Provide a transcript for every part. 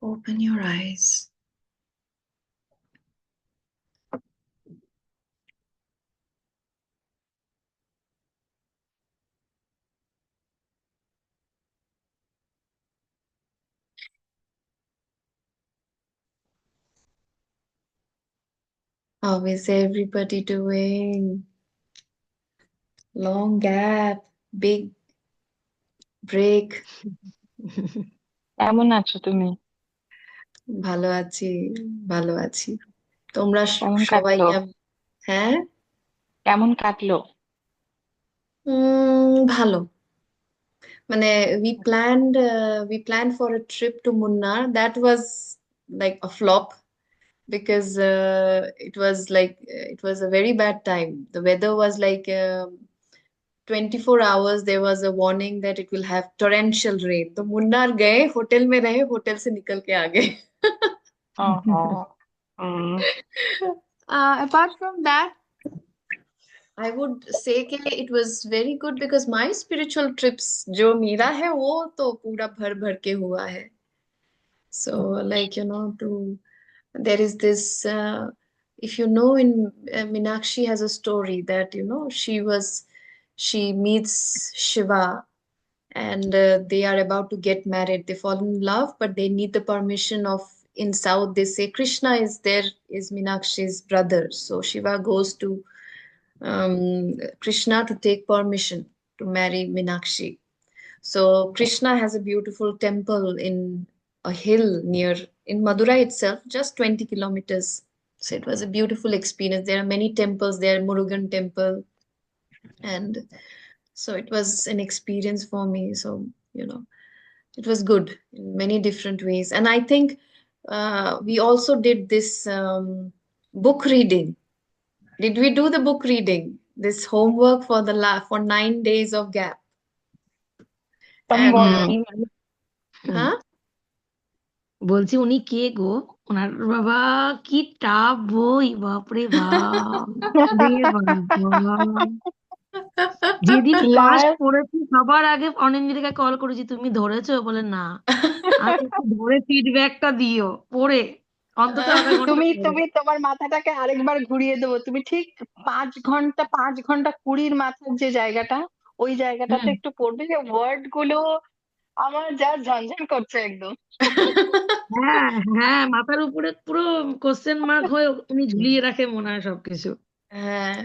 Open your eyes. How is everybody doing? Long gap, big break. কেমন আছো তুমি? ভালো আছি, ভালো আছি। তোমরা কেমন সবাই কাটলো? কেমন? হ্যাঁ, কেমন কাটলো? ভালো। মানে we planned for a trip to Munnar. That was like a flop because it was a very bad time. The weather was like 24 hours there was a warning that it will have torrential rain. तो मुन्नार गए, hotel में रहे, hotel से निकल के आ गए. ओहो। हम्म। Apart from that, I would say कि it was very good because my spiritual trips जो मेरा है वो तो पूरा भर भर के हुआ है. So like to there is this if you know in Meenakshi has a story that she meets Shiva and they are about to get married. They fall in love, but they need the permission of, in South, they say Krishna is there, is Meenakshi's brother. So Shiva goes to Krishna to take permission to marry Meenakshi. So Krishna has a beautiful temple in a hill near in Madurai itself, just 20 kilometers. So it was a beautiful experience. There are many temples there, Murugan temple, and so it was an experience for me. So, it was good in many different ways. And I think we also did this book reading. Did we do the book reading? This homework for for 9 days of gap. And somewhat hmm even hmm huh? বলছি উনি কে গো? ওনার বাবা কি টাপ বই, বাপরে বাপ, রে বাবা। যেদিন ফার্স্ট life পড়েছি সবার আগে অনিন্দিতাকে কল করেছি, তুমি ধরেছো? বলে না। আচ্ছা একটু ধরে ফিডব্যাকটা দিও পড়ে, অন্তত আধা ঘন্টা তুমি পড়ে। তুমি তোমার মাথাটাকে আরেকবার ঘুরিয়ে দেবো। তুমি ঠিক 5 ঘন্টা 5 ঘন্টা 20 মাথার যে জায়গাটা, ওই জায়গাটাতে হুম। একটু পড়বে, যে ওয়ার্ড গুলো আমার যা ঝনঝন করছে একদম। হ্যাঁ হ্যাঁ, মাথার উপরে পুরো কোশ্চেন মার্ক হয়ে উনি ঝুলিয়ে রাখে মনে হয় সবকিছু। Uh,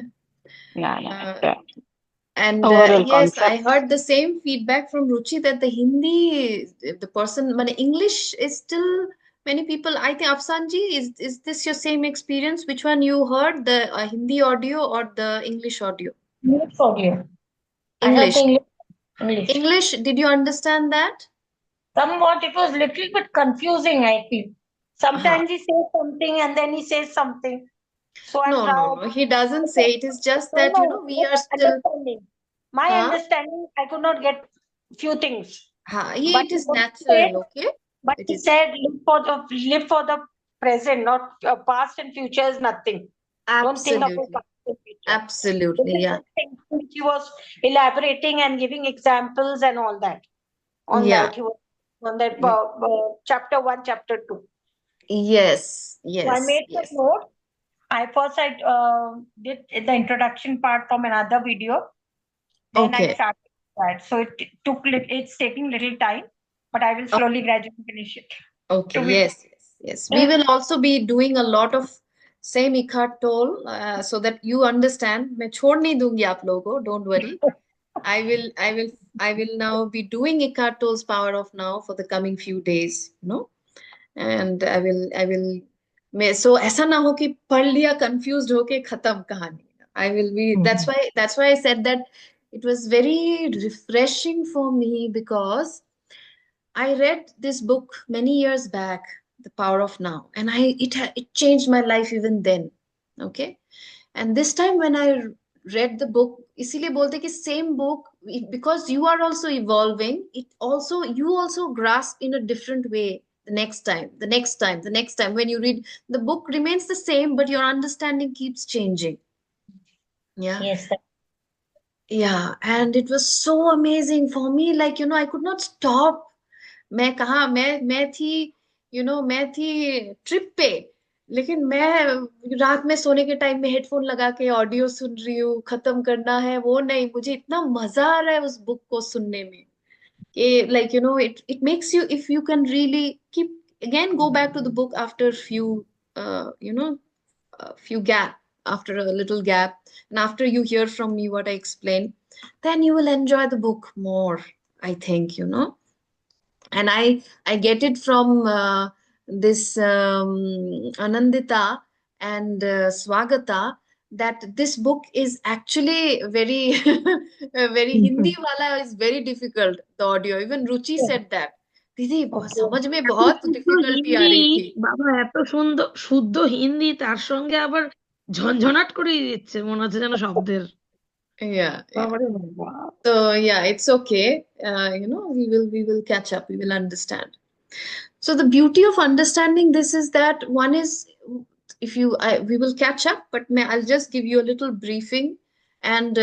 না না, uh, একটা and overall yes, I concept. heard the same feedback from Ruchi that the Hindi, the person, but English is still many people. I think Afsanji, is this your same experience? Which one you heard, the Hindi audio or the English audio? English audio. I heard the English. English. English, did you understand that? Somewhat it was little bit confusing, I feel. Uh-huh. Sometimes he says something and then he says something. So and No, no, how no. He doesn't say. It is just no that, no we are still, understanding. My huh? understanding, I could not get few things. Huh. Yeah, But it is what he said, natural, okay? It he is said live for the present, not past and future is nothing. Don't think about absolutely, past and future. This absolutely, is yeah. the thing which he was elaborating and giving examples and all that. On Yeah. that, he was on that Mm. chapter 1, chapter 2. Yes, So I yes, made some yes. notes. I did the introduction part from another video. Then I Okay. started that. So it's taking little time, but I will slowly gradually finish it. Okay, To be yes, yes, yes. We will also be doing a lot of same Ekhart toll so that you understand. मैं छोड़ नहीं दूंगी आप लोगों को, don't worry. I will, I will, I will now be doing Ekhart Tolle's Power of Now for the coming few days, and I will. मैं so ऐसा ना हो कि पढ़ लिया confused होके खत्म कहानी. I will be. That's why I said that it was very refreshing for me because I read this book many years back, The Power of Now, and it changed my life even then. Okay, and this time when I read the book, इसीलिए बोलते कि same book because you are also evolving. You also grasp in a different way the next time, the next time, the next time. When you read the book remains the same, but your understanding keeps changing. Yeah. yes, Yeah, and it was so amazing for me. Like, I could not stop. मैं थी मैं थी trip पे, लेकिन मैं रात में सोने के टाइम में हेडफोन लगा के ऑडियो सुन रही हूँ, खत्म करना है वो नहीं, मुझे इतना मजा आ रहा है उस बुक को सुनने में कि like it makes you, if you can really keep again go back to the book after few few gap, after a little gap, and after you hear from me what I explain, then you will enjoy the book more, I think. And I get it from this Anandita and Swagata, that this book is actually very very Hindi wala is very difficult, the audio. Even Ruchi said that, दीदी समझ में এত बहुत শুদ্ধ difficulty आ হিন্দি, रही थी। বাবা এত সুন্দর শুদ্ধ হিন্দি, তার সঙ্গে আবার ঝনঝনাট করে দিচ্ছে, মনে হচ্ছে যেন শব্দের। Yeah, yeah. বাবারে বাবা। So yeah, it's okay. We will catch up, we will understand. So the beauty of understanding this is that one is, if we will catch up, but I'll just give you a little briefing, and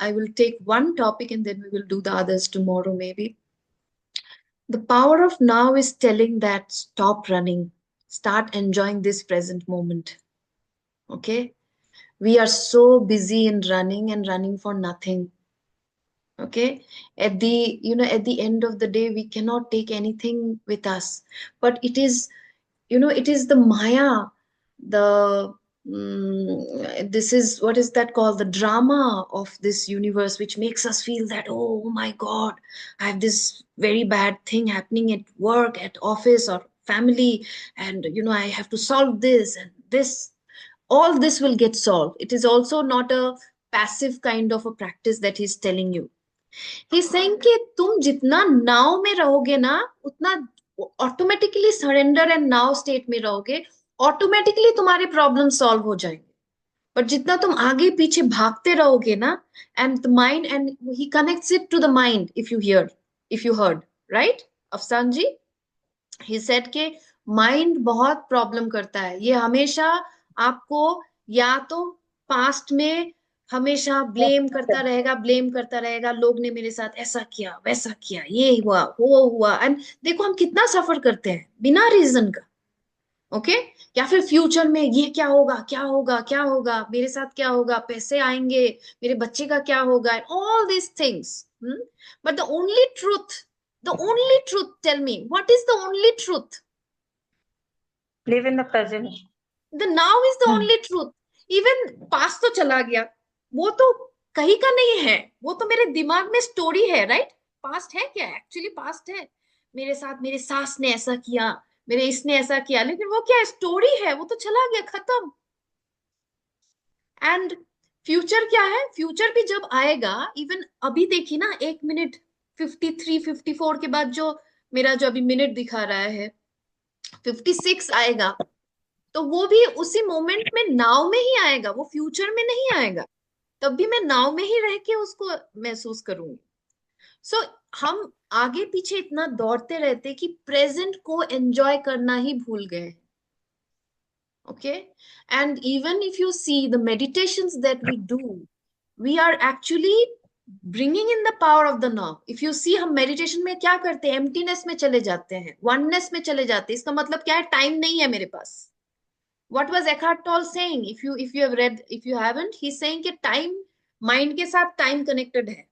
I will take one topic and then we will do the others tomorrow maybe. The power of now is telling that stop running, start enjoying this present moment. Okay? We are so busy in running and running for nothing. Okay, at the end of the day we cannot take anything with us, but it is the maya, the this is, what is that called, the drama of this universe, which makes us feel that, oh my god, I have this very bad thing happening at work, at office, or family, and I have to solve this and this. All this will get solved. It is also not a passive kind of a practice that he's telling you. He's saying कि तुम जितना नाव में रहोगे ना, उतना automatically surrender and now state में रहोगे, automatically तुम्हारे प्रॉब्लम सॉल्व हो जाएंगे। बट जितना तुम आगे पीछे भागते रहोगे ना, and the mind, and he connects it to the mind, if you heard right Afsan ji, he said के माइंड बहुत प्रॉब्लम करता है, ये हमेशा आपको या तो पास्ट में हमेशा ब्लेम करता रहेगा, लोग ने मेरे साथ ऐसा किया वैसा किया, ये हुआ वो हुआ, एंड देखो हम कितना सफर करते हैं बिना रीजन का। ओके, या फिर फ्यूचर में ये क्या होगा क्या होगा क्या होगा, मेरे साथ क्या होगा, पैसे आएंगे, मेरे बच्चे का क्या होगा, all this things. But the only truth, tell me, what is the only truth? Live in the present. The now is the only truth. Even past तो चला गया, वो तो कहीं का नहीं है, वो तो मेरे दिमाग में स्टोरी है, राइट? पास्ट है क्या? एक्चुअली पास्ट है, मेरे साथ मेरे सास ने ऐसा किया, मेरे इसने ऐसा किया, लेकिन वो क्या है, स्टोरी है, वो तो चला गया, खत्म। एंड फ्यूचर क्या है? फ्यूचर भी जब आएगा, इवन अभी देखिए ना, 1 मिनट 53 54 के बाद जो मेरा जो अभी मिनट दिखा रहा है 56 आएगा, तो वो भी उसी मोमेंट में नाव में ही आएगा, वो फ्यूचर में नहीं आएगा। तब भी मैं नाव में ही रह के उसको महसूस करूंगी। सो हम आगे पीछे इतना दौड़ते रहते कि प्रेजेंट को एंजॉय करना ही भूल गए। Okay, and even if you see the meditations that we do, we are actually bringing in the power of the now. If you see, हम meditation में क्या करते हैं, emptiness में चले जाते हैं, oneness में चले जाते हैं। इसका मतलब क्या है? टाइम नहीं है मेरे पास। What was Eckhart Tolle saying? If you have read, if you haven't, he's saying कि टाइम, माइंड के साथ टाइम कनेक्टेड है।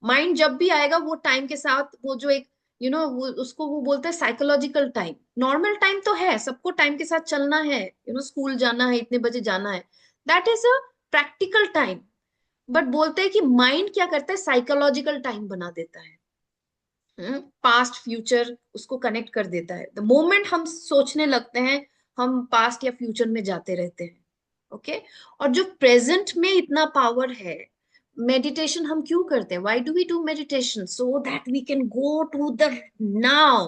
माइंड जब भी आएगा वो टाइम के साथ, वो जो एक उसको वो बोलते हैं साइकोलॉजिकल टाइम। नॉर्मल टाइम तो है, सबको टाइम के साथ चलना है, स्कूल जाना है, इतने बजे जाना है, that is a practical time. But बोलते हैं कि माइंड क्या करता है, साइकोलॉजिकल टाइम बना देता है, पास्ट फ्यूचर उसको कनेक्ट कर देता है। द मोमेंट हम सोचने लगते हैं, हम पास्ट या फ्यूचर में जाते रहते हैं। ओके, और जो प्रेजेंट में इतना पावर है, मेडिटेशन हम क्यों करते हैं? Why do we do meditation? So that we can go to the now.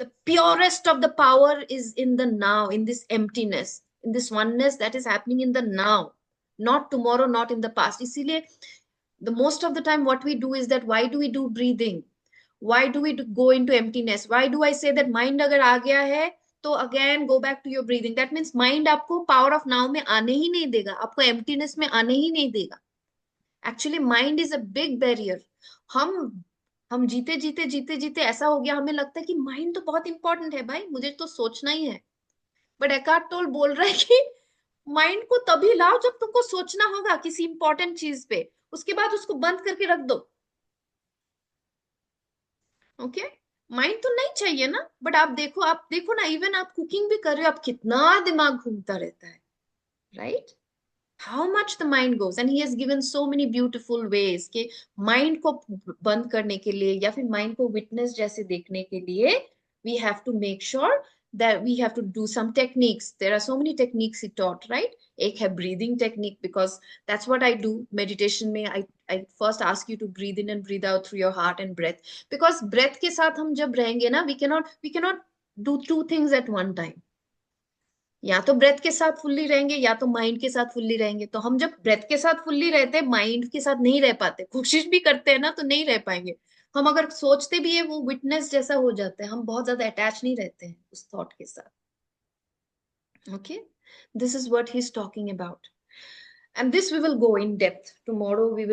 The purest of the power is in the now, in this emptiness, in this oneness that is happening in the now, not tomorrow, not in the past. इसीलिए the most of the time what we do is that, why do we do breathing, why do we go into emptiness, why do I say that mind अगर आ गया है तो again go back to your breathing? That means mind आपको power of now में आने ही नहीं देगा, आपको emptiness में आने ही नहीं देगा। Actually mind is a big barrier। हम हम जीते जीते जीते जीते ऐसा हो गया, हमें लगता है कि माइंड तो बहुत इंपॉर्टेंट है भाई, मुझे तो सोचना ही है। बट एकार्ट टोल बोल रहा है कि माइंड को तभी लाओ जब तुमको सोचना होगा किसी इंपॉर्टेंट चीज पे, उसके बाद उसको बंद करके रख दो। ओके, माइंड तो नहीं चाहिए ना। बट आप देखो ना, इवन आप कुकिंग भी कर रहे हो, आप कितना दिमाग घूमता रहता है, right? how much the mind goes, and he has given so many beautiful ways कि mind को बंद करने के लिए या फिर mind को witness जैसे देखने के लिए we have to make sure that we have to do some techniques. There are so many techniques he taught, right? एक है breathing technique, because that's what I do meditation में. I first ask you to breathe in and breathe out through your heart and breath, because breath के साथ हम जब रहेंगे ना, we cannot do two things at one time. या तो breath के साथ फुल्ली रहेंगे या तो माइंड के साथ फुल्ली रहेंगे। तो हम जब ब्रेथ के साथ फुल्ली रहते हैं, माइंड के साथ नहीं रह पाते, कोशिश भी करते हैं ना तो नहीं रह पाएंगे। हम अगर सोचते भी है वो विटनेस जैसा हो जाता है, हम बहुत ज्यादा अटैच नहीं रहते हैं उस थॉट के साथ। Okay, this is what he is talking about, and this we will go in depth tomorrow. We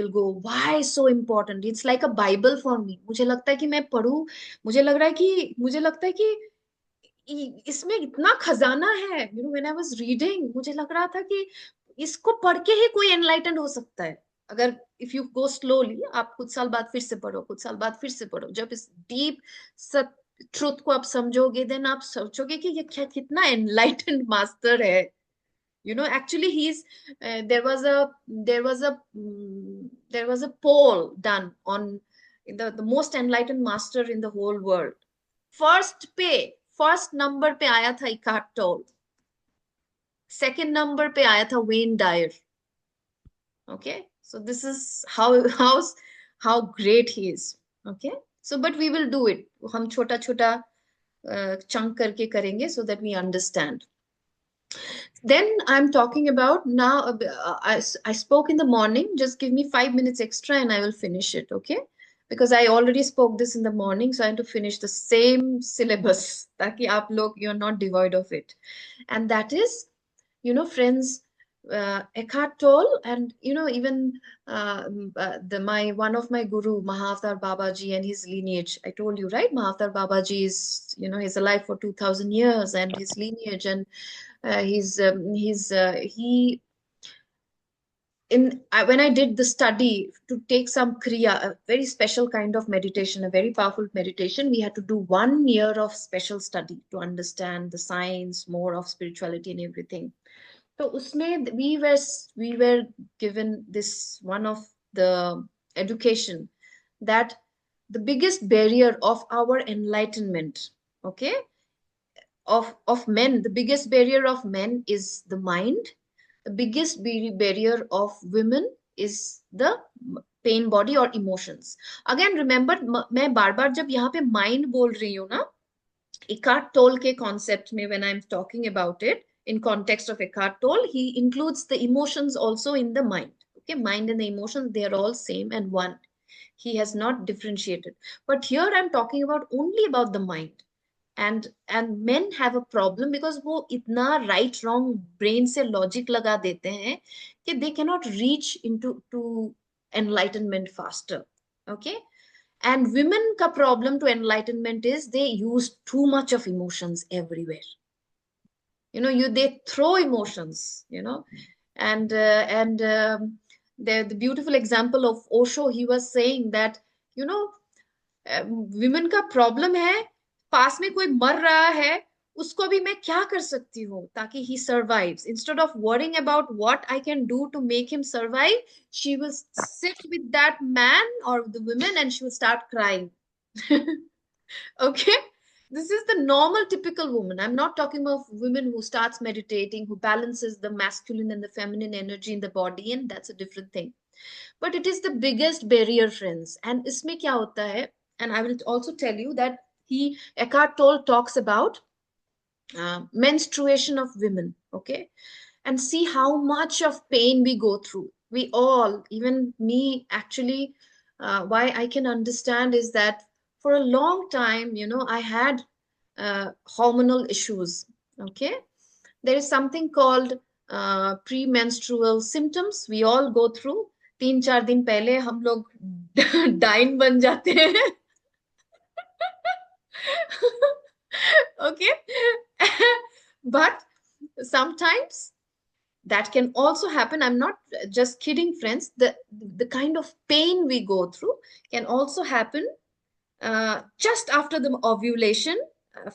will go why so important. It's like a bible for me. मुझे लगता है कि मैं पढूं, मुझे लगता है कि इसमें इतना खजाना है। व्हेन आई वाज रीडिंग, मुझे लग रहा था कि इसको पढ़ के ही कोई एनलाइटन हो सकता है। अगर इफ यू गो स्लोली, आप कुछ साल बाद फिर से पढ़ो, कुछ साल बाद फिर से पढ़ो, जब इस डीप ट्रुथ को आप समझोगे, देन आप सोचोगे कि ये क्या कितना एनलाइटेंड मास्टर है। Actually he's there was a there was a there was a poll done on the most enlightened master in the whole world. First number पे आया था इकार्ट टोल, सेकंड नंबर पे आया था Wayne Dyer. Okay, so this is how great he is. Okay, so but we will do it, हम छोटा छोटा chunk करके करेंगे so that we understand. Then I'm talking about now. I spoke in the morning. Just give me 5 minutes extra and I will finish it. Okay? Because I already spoke this in the morning, so I have to finish the same syllabus. ताकि आप लोग, you're not devoid of it. And that is, friends, Eckhart Tolle, and even my one of my guru, Mahavtar Babaji, and his lineage. I told you, right? Mahavtar Babaji is, he's alive for 2,000 years, and his lineage, and he when I did the study to take some kriya, a very special kind of meditation, a very powerful meditation, we had to do 1 year of special study to understand the science more of spirituality and everything. So usme we were given this one of the education, that the biggest barrier of our enlightenment, okay, of men, the biggest barrier of men is the mind. The biggest barrier of women is the pain body or emotions. Again remember, मैं बार बार जब यहाँ पे mind बोल रही हूँ ना, Eckhart Tolle के concept में, when I'm talking about it in context of Eckhart Tolle, he includes the emotions also in the mind. Okay, mind and the emotions, they are all same and one. He has not differentiated. But here I'm talking about only about the mind. And men have a problem because वो इतना right wrong brain से logic लगा देते हैं कि they cannot reach into to enlightenment faster. Okay, and women का problem to enlightenment is they use too much of emotions everywhere. They throw emotions, and the beautiful example of Osho, he was saying that, you know women का problem है, पास में कोई मर रहा है, उसको भी मैं क्या कर सकती हूँ ताकि he survives. Instead of worrying about what I can do to make him survive, she will sit with that man or the women and she will start crying. Okay, this is the normal typical woman. I'm not talking of women who starts meditating, who balances the masculine and the feminine energy in the body, and that's a different thing. But it is the biggest barrier, friends. And isme kya hota hai, and I will also tell you that Eckhart Tolle talks about menstruation of women. Okay, and see how much of pain we go through. We all, even me, actually, why I can understand is that for a long time, I had hormonal issues. Okay, there is something called premenstrual symptoms we all go through. 3-4 दिन पहले हम लोग dine बन जाते हैं. Okay. But sometimes that can also happen. I'm not just kidding, friends. The kind of pain we go through can also happen just after the ovulation.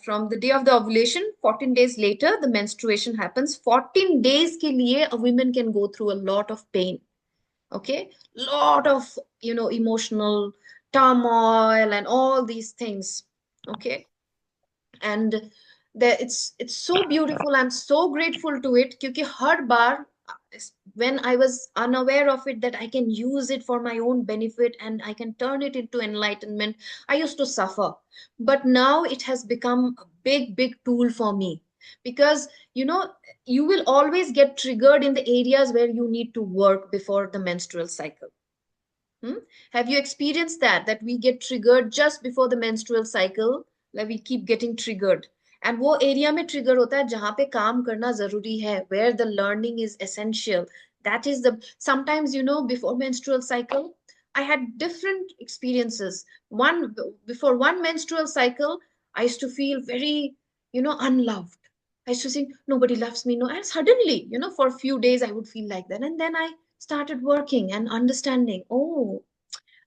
From the day of the ovulation, 14 days later, the menstruation happens. 14 days ke liye, a woman can go through a lot of pain. Okay, lot of emotional turmoil and all these things. Okay, and it's so beautiful. I'm so grateful to it क्योंकि हर बार when I was unaware of it, that I can use it for my own benefit and I can turn it into enlightenment, I used to suffer. But now it has become a big tool for me, because you know you will always get triggered in the areas where you need to work before the menstrual cycle. Hmm? Have you experienced that we get triggered just before the menstrual cycle, like we keep getting triggered, and वो area में trigger होता है जहाँ पे काम करना जरूरी है, where the learning is essential. That is the sometimes before menstrual cycle I had different experiences. One before one menstrual cycle, I used to feel very unloved. I used to think nobody loves me, no, and suddenly for a few days I would feel like that, and then I started working and understanding, oh,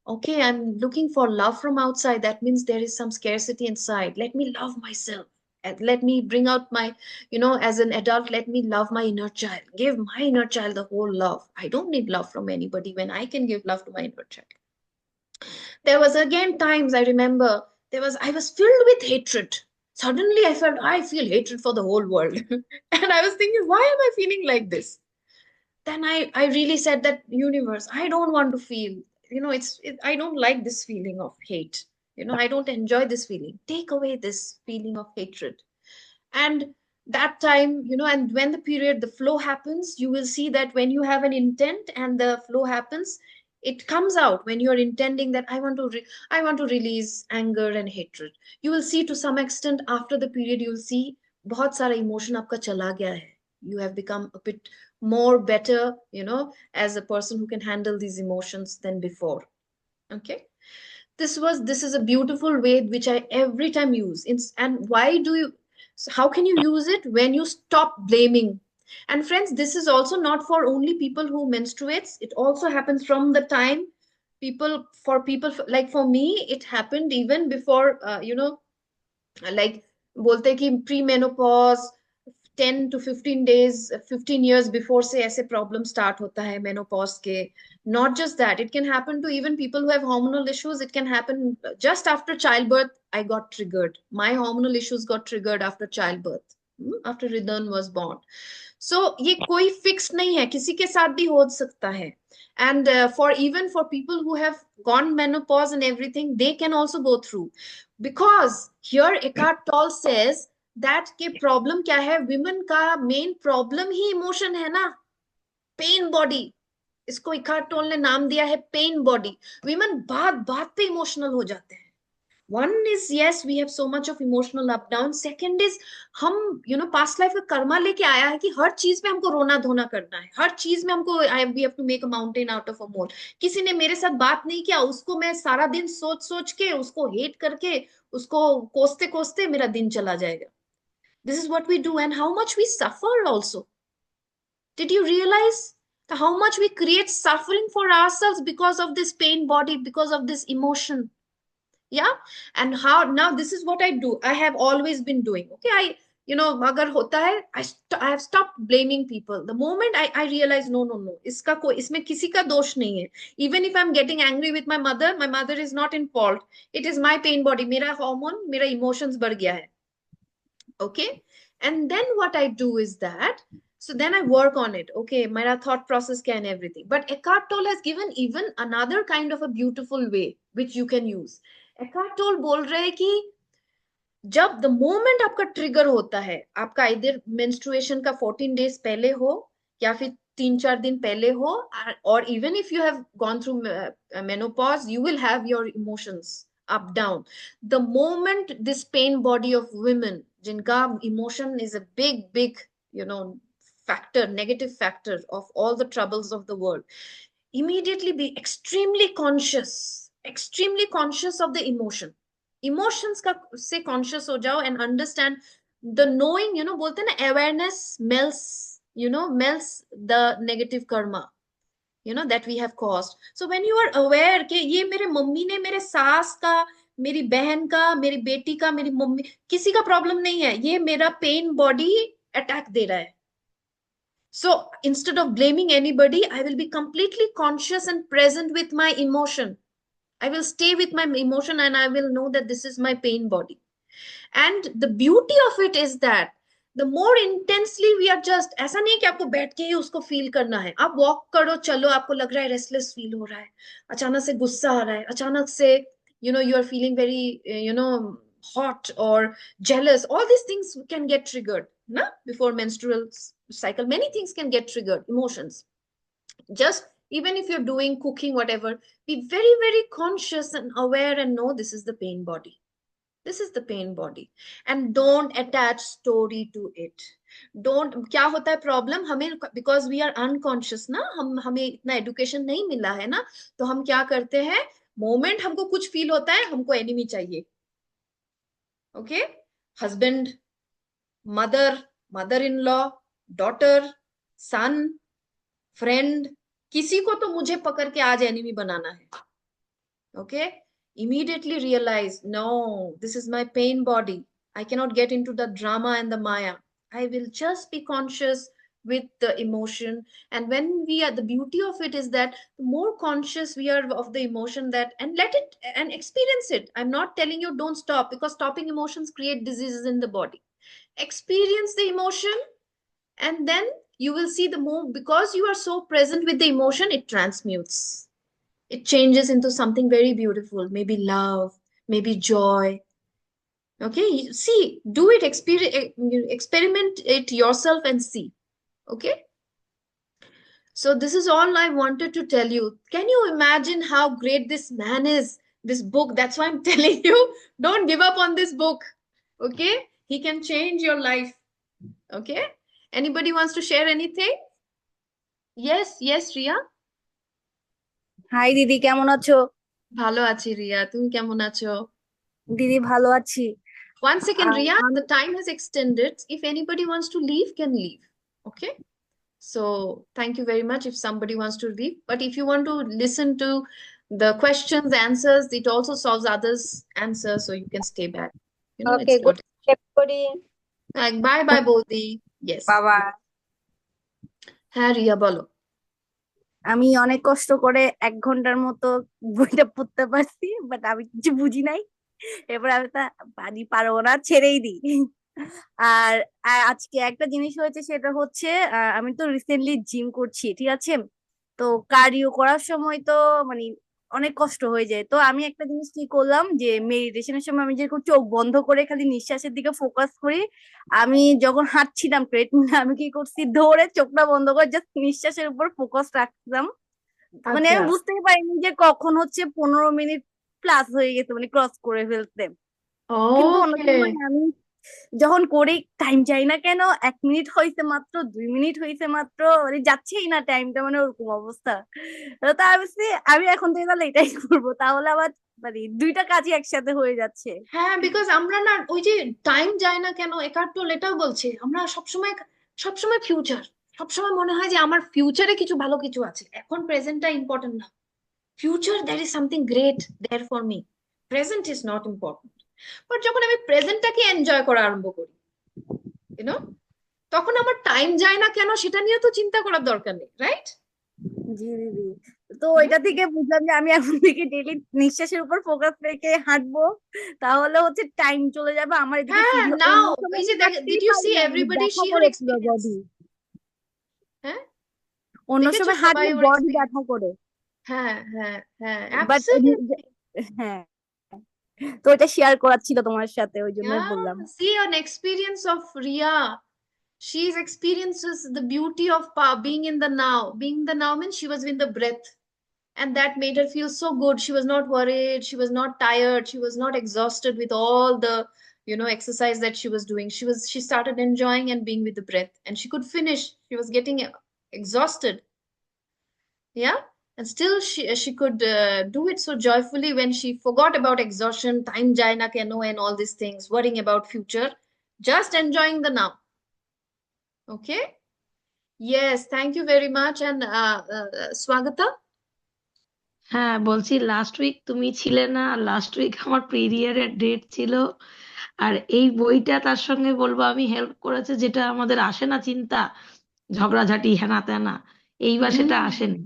okay, I'm looking for love from outside. That means there is some scarcity inside. Let me love myself. And let me bring out my, as an adult, let me love my inner child. Give my inner child the whole love. I don't need love from anybody when I can give love to my inner child. There was again times I remember I was filled with hatred. Suddenly I feel hatred for the whole world. And I was thinking, why am I feeling like this? Then I really said that universe, I don't want to feel, I don't like this feeling of hate. I don't enjoy this feeling. Take away this feeling of hatred. And that time, and when the period, the flow happens, you will see that when you have an intent and the flow happens, it comes out when you're intending that I want to release anger and hatred. You will see to some extent after the period, you will see बहुत सारा emotion आपका चला गया है. You have become a bit more better, as a person who can handle these emotions than before. Okay, this is a beautiful way which I every time use. And why do you, so how can you use it? When you stop blaming. And friends, this is also not for only people who menstruates. It also happens from the time people like for me, it happened even before, like बोलते कि pre menopause 10 to 15 days 15 years before से ऐसे problem start होता है menopause के. Not just that, it can happen to even people who have hormonal issues. It can happen just after childbirth. I got triggered, my hormonal issues got triggered after childbirth, after Ridan was born. So ये कोई fixed नहीं है, किसी के साथ भी हो सकता है. And for even for people who have gone menopause and everything, they can also go through. Because here Ekhart Tolle says that के problem क्या है, women का main problem ही emotion है ना, pain body. इसको Ekhart Tolle ने नाम दिया है pain body. Women बात बात पे emotional हो जाते हैं. One is, yes, we have so much of emotional up down. Second is, हम past life का कर्मा लेके आया है कि हर चीज में हमको रोना धोना करना है, हर चीज में हमको we have to make a mountain out of a mole. किसी ने मेरे साथ बात नहीं किया, उसको मैं सारा दिन सोच सोच के, उसको हेट करके, उसको कोसते कोसते मेरा दिन चला जाएगा. This is what we do, and how much we suffer also. Did you realize how much we create suffering for ourselves because of this pain body, because of this emotion? Yeah. And how now, this is what I do, I have always been doing. Okay, agar hota hai, I have stopped blaming people. The moment I realize no, isme kisi ka dosh nahi hai. Even if I'm getting angry with my mother is not in fault. It is my pain body, mera hormone, mera emotions बढ़ गया है. Okay, and then what I do is that, so then I work on it. Okay, my thought process can everything. But Eckhart Tolle has given even another kind of a beautiful way which you can use. Eckhart Tolle बोल रहे हैं कि जब the moment आपका trigger होता है, आपका either menstruation का 14 days पहले हो या फिर 3-4 दिन पहले हो, or even if you have gone through menopause, you will have your emotions up down. The moment this pain body of women, जिनका emotion is a big factor, negative factor of all the troubles of the world, immediately be extremely conscious of the emotions का से conscious हो जाओ and understand the knowing, बोलते हैं ना, awareness melts the negative karma, that we have caused. So when you are aware कि ये मेरे मम्मी ने, मेरे सास का, मेरी बहन का, मेरी बेटी का, मेरी मम्मी, किसी का प्रॉब्लम नहीं है, ये मेरा पेन बॉडी अटैक दे रहा है. So instead of blaming anybody, I will be completely conscious and present with my emotion. I will stay with my emotion and I will know that this is my pain body. And the beauty of it is that the more intensely we are just, ऐसा नहीं है कि आपको बैठ के ही उसको feel करना है. आप वॉक करो, चलो, आपको लग रहा है रेस्टलेस फील हो रहा है, अचानक से गुस्सा आ रहा है, अचानक से you are feeling very hot or jealous. All these things can get triggered, na? Before menstrual cycle, many things can get triggered, emotions. Just even if you're doing cooking, whatever, be very, very conscious and aware and know this is the pain body. This is the pain body. And don't attach story to it. Don't, क्या होता है problem हमें, because we are unconscious ना, हमें इतना education नहीं मिला है ना, तो हम क्या करते हैं, moment हमको कुछ feel होता है, हमको enemy चाहिए. Okay? Husband, mother-in-law, daughter, son, friend, किसी को तो मुझे पकड़ के आज enemy बनाना है. Okay? Immediately realize, no, this is my pain body. I cannot get into the drama and the maya. I will just be conscious with the emotion. And when we are, the beauty of it is that the more conscious we are of the emotion, that, and let it and experience it. I'm not telling you don't stop, because stopping emotions create diseases in the body. Experience the emotion, and then you will see the more, because you are so present with the emotion, it transmutes. It changes into something very beautiful, maybe love, maybe joy. Okay, see, do it, experiment it yourself and see. Okay, so this is all I wanted to tell you. Can you imagine how great this man is, this book? That's why I'm telling you, don't give up on this book. Okay, he can change your life. Okay, anybody wants to share anything? Yes, Ria. Hi দিদি, কেমন আছো? ভালো আছি রিয়া, তুমি কেমন আছো? দিদি ভালো আছি। One second, আর Ria, আমি the time has extended. If anybody wants to leave, can leave. Okay. So thank you very much if somebody wants to leave. But if you want to listen to the questions, answers, it also solves others' answers, so you can stay back. Okay, It's good not করি। like bye bye, Bodhi. Yes. বাবা, হ্যাঁ রিয়া বলো। আমি অনেক কষ্ট করে 1 ঘন্টার মতো বইটা পড়তে পারছি, বাট আমি কিছু বুঝি নাই। এবার আমি তা পারবো না, ছেড়েই দিই। আর আর আজকে একটা জিনিস হয়েছে, সেটা হচ্ছে আমি তো রিসেন্টলি জিম করছি, ঠিক আছে? তো কার্ডিও করার সময় তো মানে অনেক কষ্ট হয়ে যায়। তো আমি একটা জিনিস কি করলাম, যে মেডিটেশনের সময় আমি যেরকম চোখ বন্ধ করে খালি নিঃশ্বাসের দিকে ফোকাস করি, আমি যখন হাঁটছিলাম ট্রেডমিলে, আমি কি করছি, ধরে চোখটা বন্ধ করে জাস্ট নিঃশ্বাসের উপর ফোকাস রাখতাম। মানে আচ্ছা। আমি বুঝতেই পারিনি যে কখন হচ্ছে 15 মিনিট প্লাস হয়ে গেছে, মানে ক্রস করে ফেলতে। কিন্তু অন্য ওকে। সময় আমি যখন করি, টাইম চাই না কেন, 1 মিনিট হয়েছে মাত্র, 2 মিনিট হয়েছে মাত্র, মানে যাচ্ছেই না টাইমটা, মানে ওরকম অবস্থা। তো তা আমি ভাবছি, আমি এখন থেকে তাহলে এটাই করবো, তাহলে আবার মানে দুইটা কাজই একসাথে হয়ে যাচ্ছে। হ্যাঁ, বিকজ আমরা না ওই যে টাইম যায় না কেন, একার্ট টোল এটাও বলছে, আমরা সবসময় ফিউচার, সবসময় মনে হয় যে আমার ফিউচারে কিছু ভালো কিছু আছে, এখন প্রেজেন্টটা ইম্পর্টেন্ট না। Future, there is something great there for me, present is not important. But যখন আমি প্রেজেন্টটাকে এনজয় করা আরম্ভ করি, ইউনো, তখন আমার টাইম যায় না কেন সেটা নিয়ে তো চিন্তা করার দরকার নেই, রাইট? জি দিদি, তো এটা থেকে বুঝলাম যে আমি এখন থেকে ডেইলি নিঃশ্বাসের উপর ফোকাস রেখে হাঁটবো, তাহলে হচ্ছে টাইম চলে যাবে আমার এদিকে হ্যাঁ, ফিল। নাও অন্য সময় এই আমি যে হাঁটতেই ডিড ইউ পারি সি না, মানে এভরিবডি ব্যথা সি হার করে পুরো এক্সপিরিয়েন্স? বডি। হ্যাঁ, অন্য দেখেছো সময় সবাই হাঁটলে ওর বডি এক্সপিরিয়েন্স। ব্যথা করে, হ্যাঁ, বাট অ্যাবসলিউটলি। হ্যাঁ, তো এটা শেয়ার করার ছিল তোমার সাথে, ওই জন্যই Yeah, বললাম। see an experience of Ria. She's experiences the beauty of being in the now. Being in the now means she was in the breath, and that made her feel so good. She was not worried, she was not tired, she was not exhausted with all the exercise that she was doing. She started enjoying and being with the breath, and she could finish. She was getting exhausted. Yeah. and still she could do it so joyfully when she forgot about exhaustion, time jai na keno, and all these things, worrying about future, just enjoying the now. Okay. Yes, thank you very much. And Swagata. হ্যাঁ বলছি last week তুমি ছিলে না, আর last week আমার পিরিয়ডের date ছিল, আর এই বইটা তার সঙ্গে বলবো আমি হেল্প করেছে, যেটা আমাদের আসে না চিন্তা, ঝগড়াঝাটি হেনা তেনা, এইবার সেটা আসেনি।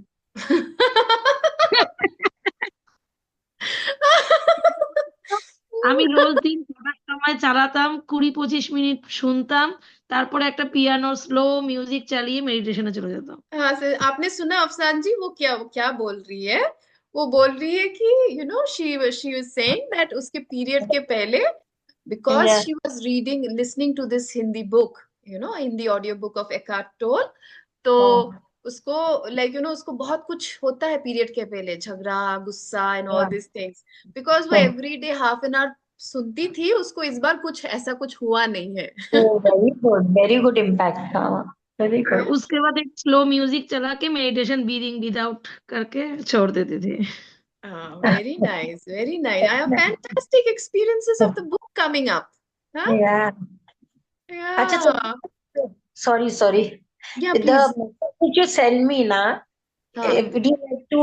আমি রোজ দিন পড়ার সময় চালাতাম, 20-25 মিনিট শুনতাম, তারপরে একটা পিয়ানোর স্লো মিউজিক চালিয়ে মেডিটেশনে চলে যেতাম। हाँ से आपने सुना अफसान जी, वो क्या क्या बोल रही है? वो बोल रही है कि she was saying that उसके पीरियड के पहले, because Yeah. she was reading listening to this Hindi book, Hindi audio book of Ekhart Tolle, तो उसको उसको बहुत कुछ होता है पीरियड के पहले, झगड़ा, गुस्सा and all Yeah. This things, because वो every day half an hour सुनती थी, उसको इस बार कुछ ऐसा कुछ हुआ नहीं है। Oh, very good impact. Very और good. उसके बाद एक स्लो म्यूजिक चला के मेडिटेशन ब्रीदिंग विदाउट करके छोड़ देते थे। Very nice, very nice. I have fantastic experiences of the book coming up. Huh? Yeah. Acha, Yeah. sorry. Yeah, The please. message which you send me, na, Huh. would you like to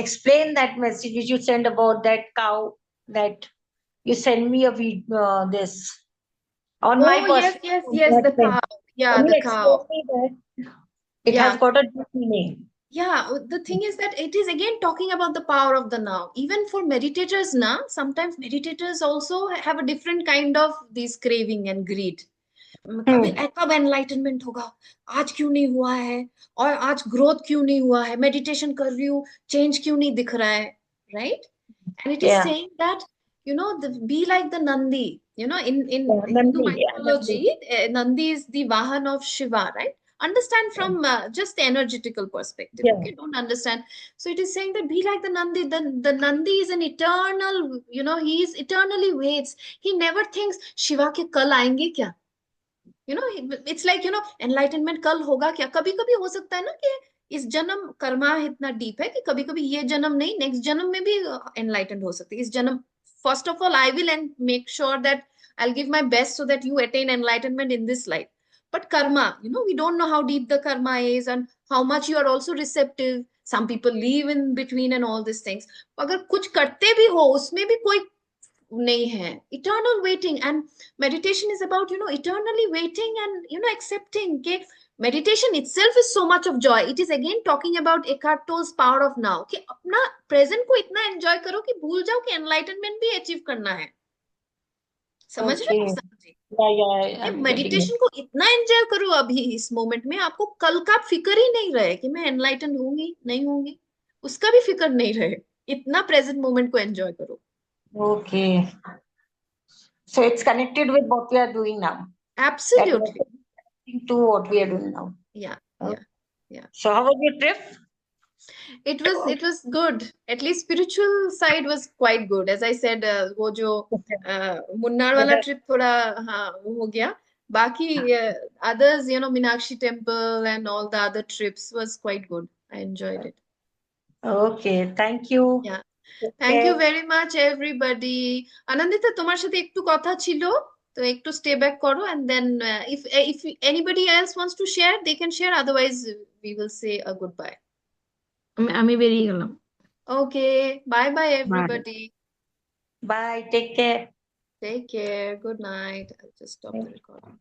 explain that message which you send about that cow that you send me a this on my Oh, yes, personal yes, the thing. cow. Yeah, Can you the explain cow. me that? It has Yeah. got a deep meaning. Yeah, the thing is that it is again talking about the power of the now. Even for meditators now, sometimes meditators also have a different kind of this craving and greed. कभी कब enlightenment होगा, आज क्यों नहीं हुआ है, और आज ग्रोथ क्यों नहीं हुआ है, मेडिटेशन कर रही हूँ, चेंज क्यों नहीं दिख रहा है, right? And it is Yeah. Saying that be like the Nandi, in Yeah, Hindu Nandi, yeah, mythology, Nandi is the Vahan of Shiva, right? Understand from just the energetical perspective, Yeah. okay? Don't understand. So it is saying that be like the Nandi. The Nandi is an eternal, he is eternally waits. He never thinks Shiva के कल आएंगे क्या, it's like enlightenment कल होगा क्या। कभी कभी हो सकता है ना कि इस जन्म कर्मा इतना डीप है कि कभी कभी ये जन्म नहीं, नेक्स्ट जन्म में भी एनलाइटेंड हो सकती है। इस जन्म, first of all I will and make sure that I'll give my best so that you attain enlightenment in this life. But karma, we don't know how deep the karma is and how much you are also receptive. Some people leave in between and all these things. अगर कुछ करते भी हो उसमें भी कोई नहीं है, eternal waiting. And meditation is about eternally waiting and accepting के meditation itself is so much of joy. It is again talking about Eckhart Tolle's power of now, कि अपना present को इतना enjoy करो कि भूल जाओ कि enlightenment भी achieve करना है। समझ रहे हो Okay. Sir ji? Yeah, I'm getting it. Meditation को इतना एंजॉय करो अभी इस मोमेंट में, आपको कल का फिक्र ही नहीं रहे कि मैं एनलाइटन होंगी नहीं होंगी, उसका भी फिक्र नहीं रहे, इतना प्रेजेंट मोमेंट को एंजॉय करो। Okay. So it's connected with what we are doing now. That Absolutely. message to what we are doing now. Yeah, Okay. yeah. So how was your trip? It was good. At least spiritual side was quite good. As I said, वो जो मुन्नार वाला trip थोड़ा हाँ वो हो गया। बाकी others, Meenakshi temple and all the other trips was quite good. I enjoyed it. Okay, thank you. Yeah. Take Thank you care. very much everybody. Anandita তোমার সাথে একটু কথা ছিল, তো একটু stay back করো, and then if anybody else wants to share they can share, otherwise we will say a goodbye. আমি বেরিয়ে গেলাম। Okay, bye bye Bye. everybody. Bye. Take care. Take care. Good night. I'll just stop the recording.